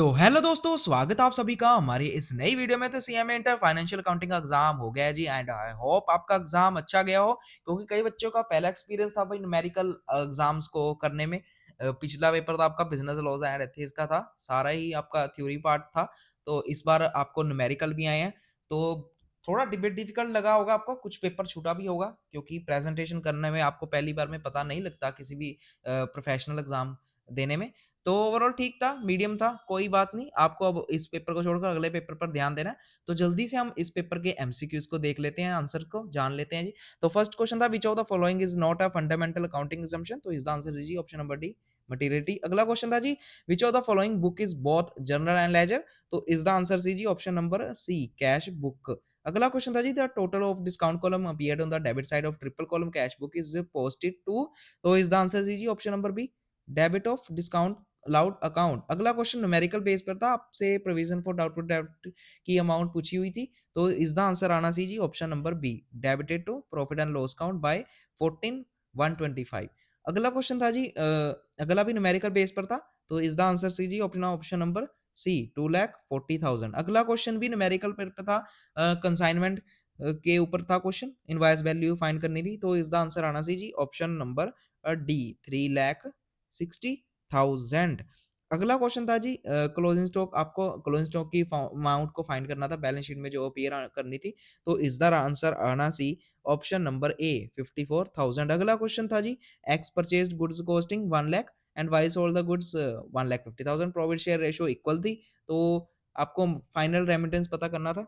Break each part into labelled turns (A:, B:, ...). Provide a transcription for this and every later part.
A: तो हेलो दोस्तों, स्वागत है आप सभी का हमारी इस नई वीडियो में। तो सीएमए इंटर फाइनेंशियल अकाउंटिंग का एग्जाम हो गया है जी, एंड आई होप आपका एग्जाम अच्छा गया हो, क्योंकि कई बच्चों का पहला एक्सपीरियंस था भाई न्यूमेरिकल एग्जाम्स को करने में। पिछला पेपर तो आपका बिजनेस लॉज एंड एथिक्स का था, सारा ही आपका थ्योरी पार्ट था। तो इस बार आपको न्यूमेरिकल भी आए हैं, तो थोड़ा डिबेट डिफिकल्ट लगा होगा आपको, कुछ पेपर छूटा भी होगा, क्योंकि प्रेजेंटेशन करने में आपको पहली बार में पता नहीं लगता किसी भी प्रोफेशनल एग्जाम देने में। तो ओवरऑल ठीक था, मीडियम था, कोई बात नहीं। आपको अब इस पेपर को छोड़कर अगले पेपर पर ध्यान देना है। तो जल्दी से हम इस पेपर के एमसीक्यूज को देख लेते हैं, आंसर को जान लेते हैं जी। तो फर्स्ट क्वेश्चन था, which of the following is not a fundamental accounting assumption. तो इसका आंसर दीजिए ऑप्शन नंबर डी, मटेरियलिटी। अगला क्वेश्चन था जी, which of the following book is both journal and ledger. तो इसका आंसर दीजिए option number C, cash book. अगला क्वेश्चन था जी, the total of discount column appeared on the debit side of triple column cash book is posted to. तो इसका answer दीजिए option number B, debit of discount allowed account. अगला question numerical base पर था, आपसे provision for doubtful डेब्ट की amount पूछी हुई थी। तो इसका आंसर आना चाहिए option number B, debited to profit and loss account by 14,125। अगला क्वेश्चन था जी, अगला भी न्यूमेरिकल बेस पर था। तो इसका आंसर कीजिए ऑप्शन नंबर सी, 2,40,000। अगला क्वेश्चन भी न्यूमेरिकल पर था, कंसाइनमेंट के ऊपर था क्वेश्चन, इनवॉइस वैल्यू फाइंड करनी थी। तो इसका आंसर आना चाहिए ऑप्शन नंबर डी, 3,60,000। अगला क्वेश्चन था जी, क्लोजिंग स्टॉक, आपको क्लोजिंग स्टॉक की अमाउंट को फाइंड करना था, बैलेंस शीट में जो अपीयर करनी थी। तो इसका आंसर आना सी ऑप्शन नंबर ए, 54,000। अगला क्वेश्चन था जी, X purchased goods costing 1 lakh and Y sold the goods 1,50,000, profit share ratio equal थी। तो आपको फाइनल रेमिटेंस पता करना था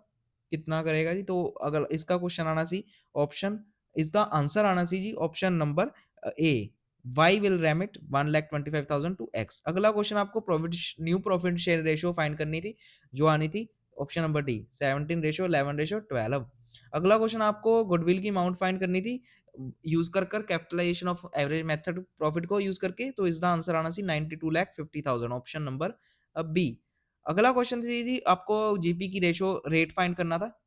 A: कितना करेगा जी। तो अगर इसका क्वेश्चन आना सी ऑप्शन, इसका आंसर आना सी जी option number A, Y will remit 1,25,000 to X. अगला क्वेश्चन आपको profit, new profit share ratio find करनी थी, जो आनी थी option number D, 17 ratio 11 ratio 12। अगला क्वेश्चन आपको गुडविल की अमाउंट फाइंड करनी थी, यूज कर capitalization of average method profit को यूज करके। तो इसका आंसर आना सी 92,50,000, ऑप्शन नंबर बी। अगला क्वेश्चन थी जी, आपको जीपी की रेशियो रेट फाइंड करना था,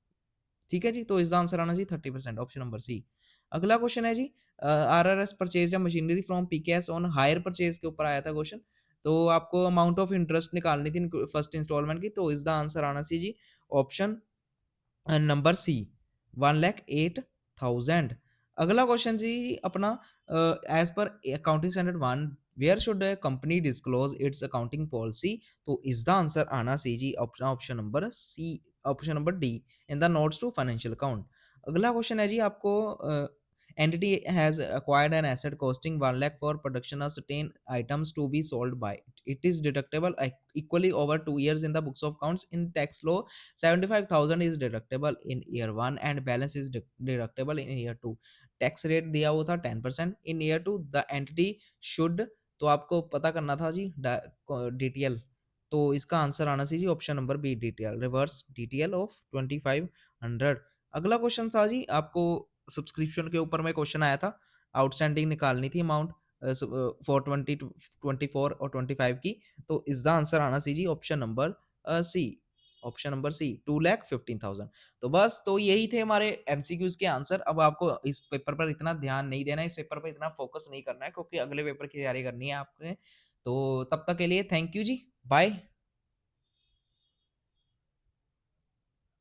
A: ठीक है जी। तो इसका आंसर आना चाहिए 30%, ऑप्शन नंबर सी। अगला क्वेश्चन है जी, RRS purchase machinery from PKS on hire purchase के ऊपर आया था क्वेश्चन। तो आपको अमाउंट ऑफ इंटरेस्ट निकालनी थी फर्स्ट इंस्टॉलमेंट की। तो इसका आंसर आना चाहिए जी ऑप्शन नंबर सी, 1,08,000। अगला क्वेश्चन जी अपना, एज पर accounting standard one, where should company disclose its accounting policy. तो इसका आंसर आना सी जी option number C, option number D, in the notes to financial account. अगला क्वेश्चन है जी आपको, entity has acquired an asset costing 1 lakh for production of certain items to be sold by it is deductible equally over 2 years in the books of accounts. In tax law, 75,000 is deductible in year 1 and balance is deductible in year 2। Tax rate दिया हुआ था 10%। इन year 2 the entity should, तो आपको पता करना था जी DTL. तो इसका आंसर आना चाहिए option number B, DTL, reverse DTL of 2500। अगला क्वेश्चन था जी, आपको सब्सक्रिप्शन के ऊपर में क्वेश्चन आया था, आउटस्टैंडिंग निकालनी थी अमाउंट फॉर 24 और 25 की। तो इसका आंसर आना चाहिए option number C, option number C, 2,15,000। तो बस, तो यही थे हमारे एमसीक्यूज के आंसर। अब आपको इस पेपर पर इतना ध्यान नहीं देना है, इस पेपर पर इतना फोकस नहीं करना है, क्योंकि अगले पेपर की तैयारी करनी है आपने। तो तब तक के लिए थैंक यू जी, बाय।